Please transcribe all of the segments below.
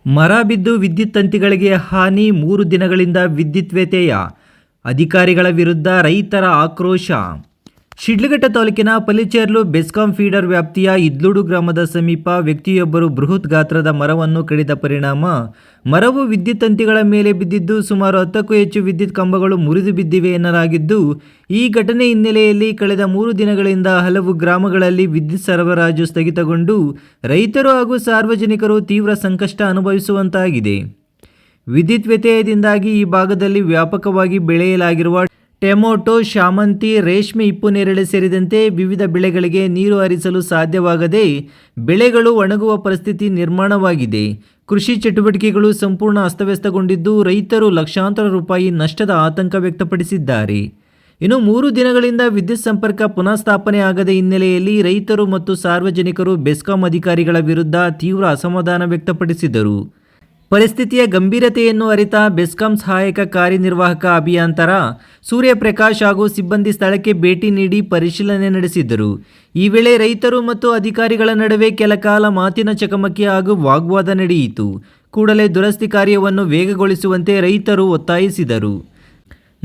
ಮರ ಬಿದ್ದು ವಿದ್ಯುತ್ ತಂತಿಗಳಿಗೆ ಹಾನಿ, 3 ದಿನಗಳಿಂದ ವಿದ್ಯುತ್ ವ್ಯತ್ಯಯ. ಅಧಿಕಾರಿಗಳ ವಿರುದ್ಧ ರೈತರ ಆಕ್ರೋಶ. ಶಿಡ್ಲಘಟ್ಟ ತಾಲೂಕಿನ ಪಲ್ಲಿಚೆರ್ಲು ಬೆಸ್ಕಾಂ ಫೀಡರ್ ವ್ಯಾಪ್ತಿಯ ಇದ್ಲೂಡು ಗ್ರಾಮದ ಸಮೀಪ ವ್ಯಕ್ತಿಯೊಬ್ಬರು ಬೃಹತ್ ಗಾತ್ರದ ಮರವನ್ನು ಕಡಿದ ಪರಿಣಾಮ ಮರವು ವಿದ್ಯುತ್ ತಂತಿಗಳ ಮೇಲೆ ಬಿದ್ದಿದ್ದು ಸುಮಾರು 10ಕ್ಕೂ ಹೆಚ್ಚು ವಿದ್ಯುತ್ ಕಂಬಗಳು ಮುರಿದು ಬಿದ್ದಿವೆ ಎನ್ನಲಾಗಿದ್ದು, ಈ ಘಟನೆ ಹಿನ್ನೆಲೆಯಲ್ಲಿ ಕಳೆದ 3 ದಿನಗಳಿಂದ ಹಲವು ಗ್ರಾಮಗಳಲ್ಲಿ ವಿದ್ಯುತ್ ಸರಬರಾಜು ಸ್ಥಗಿತಗೊಂಡು ರೈತರು ಹಾಗೂ ಸಾರ್ವಜನಿಕರು ತೀವ್ರ ಸಂಕಷ್ಟ ಅನುಭವಿಸುವಂತಾಗಿದೆ. ವಿದ್ಯುತ್ ವ್ಯತ್ಯಯದಿಂದಾಗಿ ಈ ಭಾಗದಲ್ಲಿ ವ್ಯಾಪಕವಾಗಿ ಬೆಳೆಯಲಾಗಿರುವ ಟೊಮೆಟೊ, ಶಾಮಂತಿ, ರೇಷ್ಮೆ, ಹಿಪ್ಪುನೇರಳೆ ಸೇರಿದಂತೆ ವಿವಿಧ ಬೆಳೆಗಳಿಗೆ ನೀರು ಹರಿಸಲು ಸಾಧ್ಯವಾಗದೆ ಬೆಳೆಗಳು ಒಣಗುವ ಪರಿಸ್ಥಿತಿ ನಿರ್ಮಾಣವಾಗಿದೆ. ಕೃಷಿ ಚಟುವಟಿಕೆಗಳು ಸಂಪೂರ್ಣ ಅಸ್ತವ್ಯಸ್ತಗೊಂಡಿದ್ದು ರೈತರು ಲಕ್ಷಾಂತರ ರೂಪಾಯಿ ನಷ್ಟದ ಆತಂಕ ವ್ಯಕ್ತಪಡಿಸಿದ್ದಾರೆ. ಇನ್ನು 3 ದಿನಗಳಿಂದ ವಿದ್ಯುತ್ ಸಂಪರ್ಕ ಪುನಃ ಸ್ಥಾಪನೆ ಆಗದ ಹಿನ್ನೆಲೆಯಲ್ಲಿ ರೈತರು ಮತ್ತು ಸಾರ್ವಜನಿಕರು ಬೆಸ್ಕಾಂ ಅಧಿಕಾರಿಗಳ ವಿರುದ್ಧ ತೀವ್ರ ಅಸಮಾಧಾನ ವ್ಯಕ್ತಪಡಿಸಿದರು. ಪರಿಸ್ಥಿತಿಯ ಗಂಭೀರತೆಯನ್ನು ಅರಿತ ಬೆಸ್ಕಾಂ ಸಹಾಯಕ ಕಾರ್ಯನಿರ್ವಾಹಕ ಅಭಿಯಂತರ ಸೂರ್ಯಪ್ರಕಾಶ್ ಹಾಗೂ ಸಿಬ್ಬಂದಿ ಸ್ಥಳಕ್ಕೆ ಭೇಟಿ ನೀಡಿ ಪರಿಶೀಲನೆ ನಡೆಸಿದರು. ಈ ವೇಳೆ ರೈತರು ಮತ್ತು ಅಧಿಕಾರಿಗಳ ನಡುವೆ ಕೆಲಕಾಲ ಮಾತಿನ ಚಕಮಕಿ ಹಾಗೂ ವಾಗ್ವಾದ ನಡೆಯಿತು. ಕೂಡಲೇ ದುರಸ್ತಿ ಕಾರ್ಯವನ್ನು ವೇಗಗೊಳಿಸುವಂತೆ ರೈತರು ಒತ್ತಾಯಿಸಿದರು.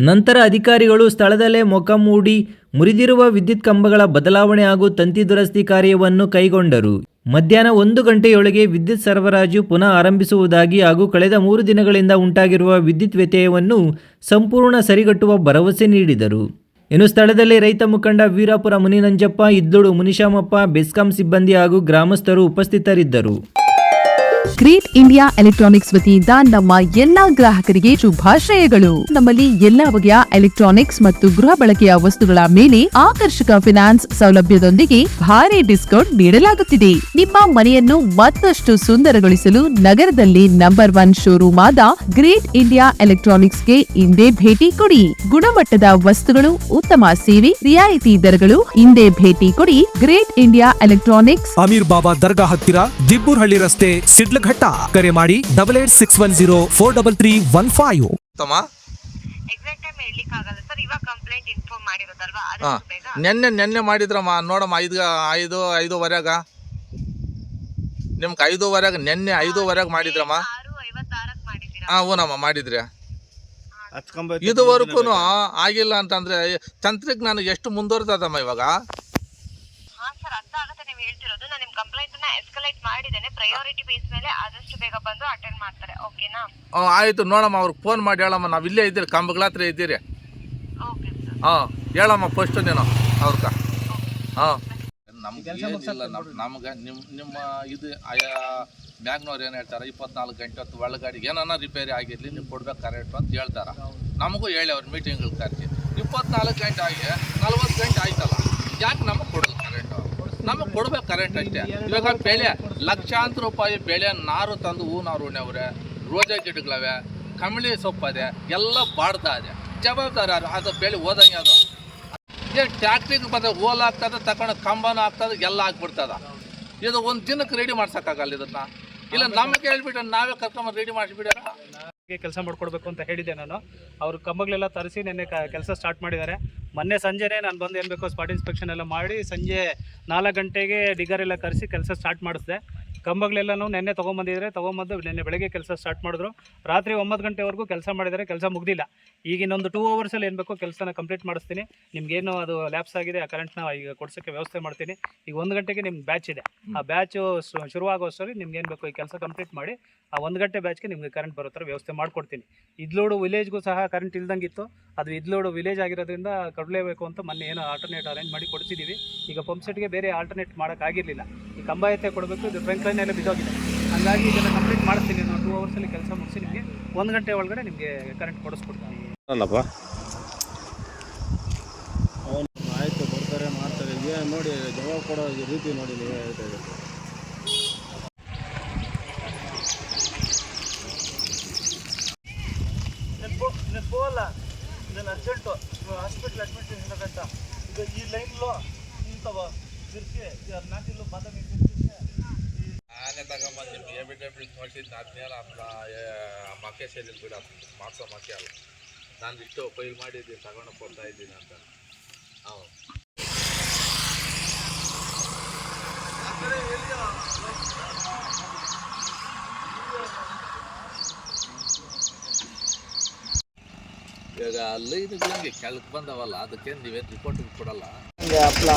ನಂತರ ಅಧಿಕಾರಿಗಳು ಸ್ಥಳದಲ್ಲೇ ಮೊಕಮೂಡಿ ಮುರಿದಿರುವ ವಿದ್ಯುತ್ ಕಂಬಗಳ ಬದಲಾವಣೆ ಹಾಗೂ ತಂತಿ ದುರಸ್ತಿ ಕಾರ್ಯವನ್ನು ಕೈಗೊಂಡರು. ಮಧ್ಯಾಹ್ನ 1 ಗಂಟೆಯೊಳಗೆ ವಿದ್ಯುತ್ ಸರಬರಾಜು ಪುನಃ ಆರಂಭಿಸುವುದಾಗಿ ಹಾಗೂ ಕಳೆದ 3 ದಿನಗಳಿಂದ ಉಂಟಾಗಿರುವ ವಿದ್ಯುತ್ ವ್ಯತ್ಯಯವನ್ನು ಸಂಪೂರ್ಣ ಸರಿಗಟ್ಟುವ ಭರವಸೆ ನೀಡಿದರು. ಇನ್ನು ಸ್ಥಳದಲ್ಲಿ ರೈತ ಮುಖಂಡ ವೀರಾಪುರ ಮುನಿನಂಜಪ್ಪ, ಇದ್ಲೂಡು ಮುನಿಶಾಮಪ್ಪ, ಬೆಸ್ಕಾಂ ಸಿಬ್ಬಂದಿ ಹಾಗೂ ಗ್ರಾಮಸ್ಥರು ಉಪಸ್ಥಿತರಿದ್ದರು. ಗ್ರೇಟ್ ಇಂಡಿಯಾ ಎಲೆಕ್ಟ್ರಾನಿಕ್ಸ್ ವತಿಯಿಂದ ನಮ್ಮ ಎಲ್ಲಾ ಗ್ರಾಹಕರಿಗೆ ಶುಭಾಶಯಗಳು. ನಮ್ಮಲ್ಲಿ ಎಲ್ಲಾ ಬಗೆಯ ಎಲೆಕ್ಟ್ರಾನಿಕ್ಸ್ ಮತ್ತು ಗೃಹ ಬಳಕೆಯ ವಸ್ತುಗಳ ಮೇಲೆ ಆಕರ್ಷಕ ಫಿನಾನ್ಸ್ ಸೌಲಭ್ಯದೊಂದಿಗೆ ಭಾರಿ ಡಿಸ್ಕೌಂಟ್ ನೀಡಲಾಗುತ್ತಿದೆ. ನಿಮ್ಮ ಮನೆಯನ್ನು ಮತ್ತಷ್ಟು ಸುಂದರಗೊಳಿಸಲು ನಗರದಲ್ಲಿ ನಂಬರ್ 1 ಶೋರೂಮ್ ಆದ ಗ್ರೇಟ್ ಇಂಡಿಯಾ ಎಲೆಕ್ಟ್ರಾನಿಕ್ಸ್ಗೆ ಇಂದೇ ಭೇಟಿ ಕೊಡಿ. ಗುಣಮಟ್ಟದ ವಸ್ತುಗಳು, ಉತ್ತಮ ಸೇವೆ, ರಿಯಾಯಿತಿ ದರಗಳು. ಇಂದೇ ಭೇಟಿ ಕೊಡಿ. ಗ್ರೇಟ್ ಇಂಡಿಯಾ ಎಲೆಕ್ಟ್ರಾನಿಕ್ಸ್, ಅಮೀರ್ ಬಾಬಾ ದರ್ಗಾ ಹತ್ತಿರ, ದಿಬ್ಬೂರ್ಹಳ್ಳಿ ರಸ್ತೆ, ಶಿಡ್ಲಘಟ್ಟ. ಕರೆ ಮಾಡಿ 8861043315. ಎಕ್ಸಾಕ್ಟ್ ಟೈಮ್ ಹೇಳಲಿಕ್ಕೆ ಆಗಲ್ಲ ಸರ್. ಇವಾಗ ಕಂಪ್ಲೇಂಟ್ ಇನ್ಫಾರ್ಮ್ ಮಾಡಿರೋದಲ್ವಾ, ನೆನ್ನೆ ಮಾಡಿದ್ರಮ್ಮ. ನೋಡಮ್ಮ 5:05 ನಿಮ್ಗೆ 5:05 ನೆನ್ನೆ 5:05 ಮಾಡಿದ್ರಮ್ಮ. 6:56 ಮಾಡಿದ್ದೀರಾ? ಹೂನಮ್ಮ ಮಾಡಿದ್ರಿ. ಇದುವರೆಗೂ ಆಗಿಲ್ಲ ಅಂತಂದ್ರೆ ತಂತ್ರಜ್ಞಾನ ಎಷ್ಟು ಮುಂದುವರೆದಮ್ಮ ಇವಾಗ. ಸರ್ ಅರ್ಥ ಆಗುತ್ತೆ ನೀವು ಹೇಳ್ತಿರೋದು. ನಾನು ನಿಮ್ಮ ಕಂಪ್ಲೇಂಟ್ ಅನ್ನ ಎಸ್ಕಲೇಟ್ ಮಾಡಿದ್ದೇನೆ. ಪ್ರಯಾರಿಟಿ ಬೇಸ್ ಮೇಲೆ ಆದಷ್ಟು ಬೇಗ ಬಂದು ಅಟೆಂಡ್ ಮಾಡ್ತಾರೆ. ಓಕೆನಾ? ಆಯ್ತು ನೋಡಮ್ಮ, ಅವ್ರಿಗೆ ಫೋನ್ ಮಾಡಿ ಹೇಳಮ್ಮ. ನಾವು ಇಲ್ಲೇ ಇದ್ದೀರಿ, ಕಂಬಗಳ ಹತ್ರ ಇದ್ದೀರಿ. Okay sir. ಹೇಳಮ್ಮ ಫಸ್ಟ್ ನೀನು ಅವ್ರಕ. ನಮ್ಗೆ ನಮ್ಗೆ ನಿಮ್ಮ ಇದು ಆಯಾ ಬ್ಯಾಂಕ್ನವ್ರು ಏನು ಹೇಳ್ತಾರೆ, 24 ಗಂಟೆ ಹೊತ್ತು ಒಳಗಡೆ ಏನನ್ನ ರಿಪೇರಿ ಆಗಿರಲಿ ನೀವು ಕೊಡ್ಬೇಕು ಕರೆಕ್ಟ್ ಅಂತ ಹೇಳ್ತಾರೆ. ನಮಗೂ ಹೇಳಿ ಅವ್ರ ಮೀಟಿಂಗ್ಗಳು ಕರೆಸಿ 24 ಗಂಟೆ ಆಗಿ 40 ಗಂಟೆ ಆಯ್ತಲ್ಲ, ಯಾಕೆ ನಮಗೆ ಕೊಡೋದು ಕರೆಂಟು? ನಮಗೆ ಕೊಡ್ಬೇಕು ಕರೆಂಟ್ ಅಷ್ಟೇ. ಇವಾಗ ಬೆಳೆ ಲಕ್ಷಾಂತರ ರೂಪಾಯಿ ಬೆಳೆ ನಾರು ತಂದು ಹೂನಾರು ಉಣ್ಣವ್ರೆ, ರೋಜಾ ಗಿಡಗಳವೆ, ಕಮಳಿ ಸೊಪ್ಪದೆ, ಎಲ್ಲ ಬಾಡ್ತಾ ಇದೆ. ಜವಾಬ್ದಾರಿ ಅದು ಬೆಳೆ ಓದಂಗೆ. ಅದು ಏನು ಟ್ಯಾಕ್ಟ್ರಿಗೆ ಬಂದ ಓಲ್ ಆಗ್ತದೆ, ತಗೊಂಡು ಕಂಬನೂ ಆಗ್ತದೆ, ಎಲ್ಲ ಆಗ್ಬಿಡ್ತದ. ಇದು ಒಂದು ದಿನಕ್ಕೆ ರೆಡಿ ಮಾಡ್ಸೋಕ್ಕಾಗಲ್ಲ ಇದನ್ನ. ಇಲ್ಲ ನಮಗೆ ಹೇಳ್ಬಿಟ್ಟು ನಾವೇ ಕರ್ಕೊಂಬಂದು ರೆಡಿ ಮಾಡಿಸ್ಬಿಟ್ಟಾರ. ಕೆಲಸ ಮಾಡ್ಕೊಡ್ಬೇಕು ಅಂತ ಹೇಳಿದ್ದೆ ನಾನು. ಅವರು ಕಂಬಗಳೆಲ್ಲ ತರಿಸಿ ನೆನ್ನೆ ಕೆಲಸ ಸ್ಟಾರ್ಟ್ ಮಾಡಿದ್ದಾರೆ. ಮೊನ್ನೆ ಸಂಜೆನೇ ನಾನು ಬಂದು ಏನು ಬೇಕೋ ಸ್ಪಾಟ್ ಇನ್ಸ್ಪೆಕ್ಷನ್ ಎಲ್ಲ ಮಾಡಿ ಸಂಜೆ 4 ಗಂಟೆಗೆ ಡಿಗರ್ ಎಲ್ಲ ಕರೆಸಿ ಕೆಲಸ ಸ್ಟಾರ್ಟ್ ಮಾಡಿಸಿದೆ. ಕಂಬಗಳೆಲ್ಲನೂ ನೆನ್ನೆ ತೊಗೊಂಬಂದು ನೆನ್ನೆ ಬೆಳಗ್ಗೆ ಕೆಲಸ ಸ್ಟಾರ್ಟ್ ಮಾಡಿದ್ರು. ರಾತ್ರಿ 9 ಗಂಟೆವರೆಗೂ ಕೆಲಸ ಮಾಡಿದ್ದಾರೆ. ಕೆಲಸ ಮುಗ್ದಿಲ್ಲ. ಈಗ ಇನ್ನೊಂದು 2 ಅವರ್ಸಲ್ಲಿ ಏನು ಬೇಕೋ ಕೆಲಸನ ಕಂಪ್ಲೀಟ್ ಮಾಡಿಸ್ತೀನಿ. ನಿಮ್ಗೇನು ಅದು ಲ್ಯಾಪ್ಸ್ ಆಗಿದೆ ಆ ಕರೆಂಟ್ನ ಈಗ ಕೊಡ್ಸೋಕ್ಕೆ ವ್ಯವಸ್ಥೆ ಮಾಡ್ತೀನಿ. ಈಗ 1 ಗಂಟೆಗೆ ನಿಮ್ಮ ಬ್ಯಾಚ್ ಇದೆ. ಆ ಬ್ಯಾಚು ಶುರುವಾಗೋಷ್ಟರಲ್ಲಿ ನಿಮ್ಗೆ ಏನು ಬೇಕೋ ಈ ಕೆಲಸ ಕಂಪ್ಲೀಟ್ ಮಾಡಿ ಆ 1 ಗಂಟೆ ಬ್ಯಾಚ್ಗೆ ನಿಮಗೆ ಕರೆಂಟ್ ಬರೋ ಥರ ವ್ಯವಸ್ಥೆ ಮಾಡಿಕೊಡ್ತೀನಿ. ಇದ್ಲೋಡು ವಿಲೇಜ್ಗೂ ಸಹ ಕರೆಂಟ್ ಇಲ್ದಂಗಿತ್ತು. ಅದು ಇದ್ಲೋಡು ವಿಲೇಜ್ ಆಗಿರೋದ್ರಿಂದ ಕೊಡಲೇಬೇಕು ಅಂತ ಮೊನ್ನೆ ಏನೋ ಆಲ್ಟರ್ನೇಟ್ ಅರೇಂಜ್ ಮಾಡಿ ಕೊಡ್ತಿದ್ದೀವಿ. ಈಗ ಪಂಪ್ ಸೆಟ್ಗೆ ಬೇರೆ ಆಲ್ಟರ್ನೇಟ್ ಮಾಡೋಕ್ಕಾಗಿರಲಿಲ್ಲ. ಈ ಕಂಬ ಎತ್ತೆ ಕೊಡಬೇಕು, ಇದು ಟ್ರಂಕ್ ಲೈನ್ ಎಲ್ಲ ಬಿದ್ದೋಗಿದೆ. ಹಾಗಾಗಿ ಇದನ್ನು ಕಂಪ್ಲೀಟ್ ಮಾಡಿಸ್ತೀನಿ. ನಾನು 2 ಅವರ್ಸಲ್ಲಿ ಕೆಲಸ ಮುಗಿಸಿ ನಿಮಗೆ 1 ಗಂಟೆ ಒಳಗಡೆ ನಿಮಗೆ ಕರೆಂಟ್ ಕೊಡಿಸ್ಕೊಡ್ತೀನಿ. ಅಲ್ಲಪ್ಪ ಆಯಿತು, ಬರ್ತಾರೆ ಮಾಡ್ತಾರೆ. ಏನು ನೋಡಿ ಜವಾಬ್ ಕೊಡೋ ರೀತಿ ನೋಡಿ ನೀವೇ ಹೇಳ್ತಾ ಇದ್ದೀರಿ. ಹೋಗಲ್ಲ, ಇದನ್ನು ಅರ್ಜೆಂಟು ಹಾಸ್ಪಿಟ್ಲ್ ಅಡ್ಮಿಟ್ ಗಂಟ ಈಗ ಈ ಲೈನ್ಲು ಇಂಥವ ತಿರ್ಸಿ 4 ಬಾದಾಮಿ ನಾನೇ ತಗೊಂಬಂದು ನಿಮ್ಗೆ ಎಬಿಡೆಬಿಟ್ ನೋಡಿಸಿದ್ದು ಆದ್ಮೇಲೆ ಮಕ್ಕೆ ಸೇರಿ ಬಿಡ ಮಾರ್ಕ್ಸೋ ಮಕ್ಕೆ ಅಲ್ಲ. ನಾನು ಇಷ್ಟು ಫೈಲ್ ಮಾಡಿದ್ದೀನಿ, ತಗೊಂಡು ಕೊಡ್ತಾ ಇದ್ದೀನಿ ಅಂತ. ಹೌದು. ಈಗ ಲೈನ್ಗಳು ಹಂಗೆ ಕೆಳಗೆ ಬಂದವಲ್ಲ, ಅದಕ್ಕೆ ನೀವೇನು ರಿಪೋರ್ಟ್ ಕೊಡಲ್ಲ. ಹಂಗೆ ಹಪ್ಳ